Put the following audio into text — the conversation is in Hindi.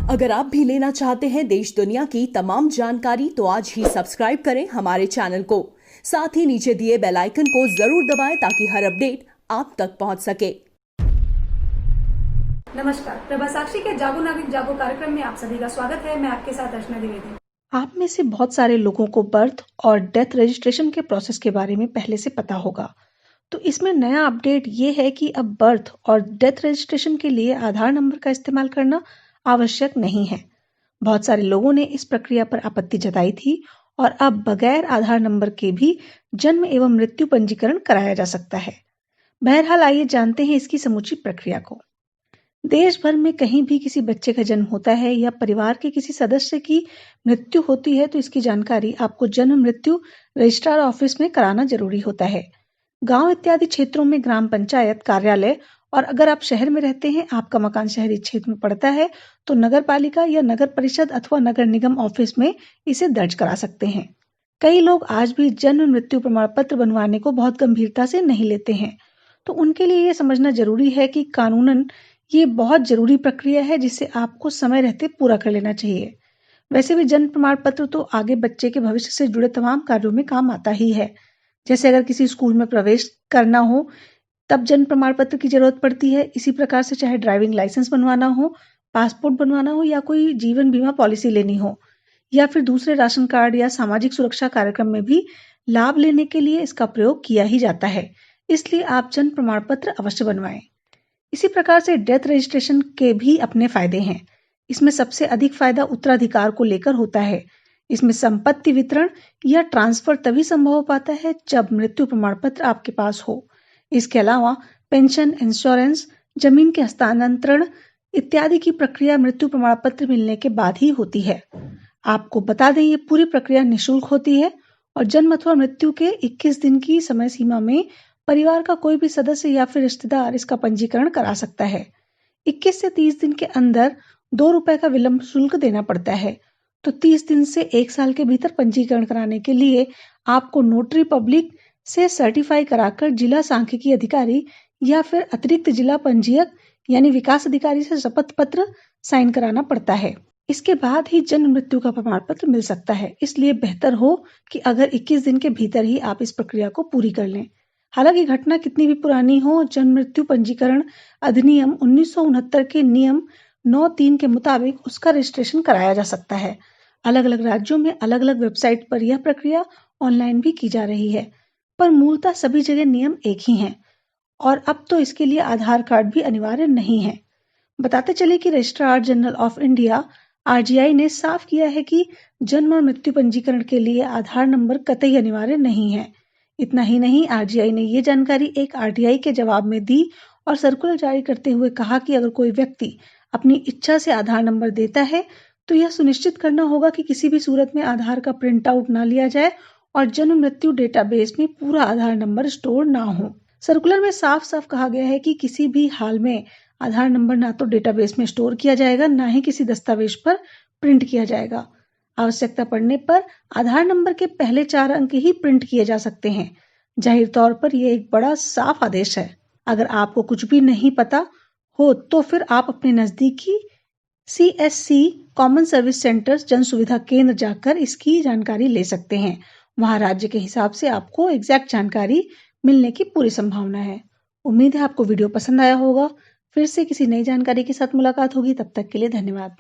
अगर आप भी लेना चाहते हैं देश दुनिया की तमाम जानकारी तो आज ही सब्सक्राइब करें हमारे चैनल को। साथ ही नीचे दिए बेल आइकन को जरूर दबाएं ताकि हर अपडेट आप तक पहुंच सके। नमस्कार, प्रभा साक्षी के जागो नागरिक जागो कार्यक्रम में आप सभी का स्वागत है। मैं आपके साथ अर्चना द्विवेदी। आप में से बहुत सारे लोगों को बर्थ और डेथ रजिस्ट्रेशन के प्रोसेस के बारे में पहले से पता होगा। तो इसमें नया अपडेट ये है कि अब बर्थ और डेथ रजिस्ट्रेशन के लिए आधार नंबर का इस्तेमाल करना आवश्यक नहीं है। बहुत सारे लोगों ने इस प्रक्रिया पर आपत्ति जताई थी और अब बगैर आधार नंबर के भी जन्म एवं मृत्यु पंजीकरण कराया जा सकता है। बहरहाल आइए जानते हैं इसकी समूची प्रक्रिया को। देश भर में कहीं भी किसी बच्चे का जन्म होता है या परिवार के किसी सदस्य की मृत्यु होती है तो इसकी जानकारी आपको जन्म मृत्यु रजिस्ट्रार ऑफिस में कराना जरूरी होता है। गांव इत्यादि क्षेत्रों में ग्राम पंचायत कार्यालय और अगर आप शहर में रहते हैं, आपका मकान शहरी क्षेत्र में पड़ता है तो नगर पालिका या नगर परिषद अथवा नगर निगम ऑफिस में इसे दर्ज करा सकते हैं। कई लोग आज भी जन्म मृत्यु प्रमाण पत्र बनवाने को बहुत गंभीरता से नहीं लेते हैं, तो उनके लिए यह समझना जरूरी है कि कानूनन ये बहुत जरूरी प्रक्रिया है जिसे आपको समय रहते पूरा कर लेना चाहिए। वैसे भी जन्म प्रमाण पत्र तो आगे बच्चे के भविष्य से जुड़े तमाम कार्यों में काम आता ही है। जैसे अगर किसी स्कूल में प्रवेश करना हो तब जन्म प्रमाण पत्र की जरूरत पड़ती है। इसी प्रकार से चाहे ड्राइविंग लाइसेंस बनवाना हो, पासपोर्ट बनवाना हो या कोई जीवन बीमा पॉलिसी लेनी हो या फिर दूसरे राशन कार्ड या सामाजिक सुरक्षा कार्यक्रम में भी लाभ लेने के लिए इसका प्रयोग किया ही जाता है। इसलिए आप जन्म प्रमाण पत्र अवश्य बनवाएं। इसी प्रकार से डेथ रजिस्ट्रेशन के भी अपने फायदे हैं। इसमें सबसे अधिक फायदा उत्तराधिकार को लेकर होता है। इसमें संपत्ति वितरण या ट्रांसफर तभी संभव हो पाता है जब मृत्यु प्रमाण पत्र आपके पास हो। इसके अलावा पेंशन, इंश्योरेंस, जमीन के हस्तांतरण इत्यादि की प्रक्रिया मृत्यु प्रमाण पत्र मिलने के बाद ही होती है। आपको बता दें ये पूरी प्रक्रिया निःशुल्क होती है और जन्म अथवा मृत्यु के 21 दिन की समय सीमा में परिवार का कोई भी सदस्य या फिर रिश्तेदार इसका पंजीकरण करा सकता है। 21 से 30 दिन के अंदर ₹2 का विलंब शुल्क देना पड़ता है। तो 30 दिन से 1 साल के भीतर पंजीकरण कराने के लिए आपको नोटरी पब्लिक से सर्टिफाई कराकर जिला सांख्यिकी अधिकारी या फिर अतिरिक्त जिला पंजीयक यानी विकास अधिकारी से शपथ पत्र साइन कराना पड़ता है। इसके बाद ही जन्म मृत्यु का प्रमाण पत्र मिल सकता है। इसलिए बेहतर हो कि अगर 21 दिन के भीतर ही आप इस प्रक्रिया को पूरी कर लें। हालांकि घटना कितनी भी पुरानी हो, जन्म मृत्यु पंजीकरण अधिनियम 1969 के नियम 9(3) के मुताबिक उसका रजिस्ट्रेशन कराया जा सकता है। अलग अलग राज्यों में अलग अलग वेबसाइट पर यह प्रक्रिया ऑनलाइन भी की जा रही है, पर मूलतः सभी जगह नियम एक ही हैं और अब तो इसके लिए आधार कार्ड भी अनिवार्य नहीं है। बताते चले कि registrar general of India RGI ने साफ किया है कि जन्म और मृत्यु पंजीकरण के लिए आधार नंबर कतई अनिवार्य नहीं है। इतना ही नहीं, RGI ने ये जानकारी एक RTI के जवाब में दी और सर्कुलर जारी करते हुए कहा कि अगर कोई व्यक्ति अपनी इच्छा से आधार नंबर देता है तो यह सुनिश्चित करना होगा कि किसी भी सूरत में आधार का प्रिंट आउट ना लिया जाए और जन्म मृत्यु डेटाबेस में पूरा आधार नंबर स्टोर ना हो। सर्कुलर में साफ साफ कहा गया है कि किसी भी हाल में आधार नंबर ना तो डेटाबेस में स्टोर किया जाएगा, ना ही किसी दस्तावेज पर प्रिंट किया जाएगा। आवश्यकता पड़ने पर आधार नंबर के पहले 4 अंक ही प्रिंट किए जा सकते हैं। जाहिर तौर पर यह एक बड़ा साफ आदेश है। अगर आपको कुछ भी नहीं पता हो तो फिर आप अपने नजदीकी CSC कॉमन सर्विस सेंटर्स जन सुविधा केंद्र जाकर इसकी जानकारी ले सकते हैं। वहां राज्य के हिसाब से आपको एग्जैक्ट जानकारी मिलने की पूरी संभावना है। उम्मीद है आपको वीडियो पसंद आया होगा। फिर से किसी नई जानकारी के साथ मुलाकात होगी। तब तक के लिए धन्यवाद।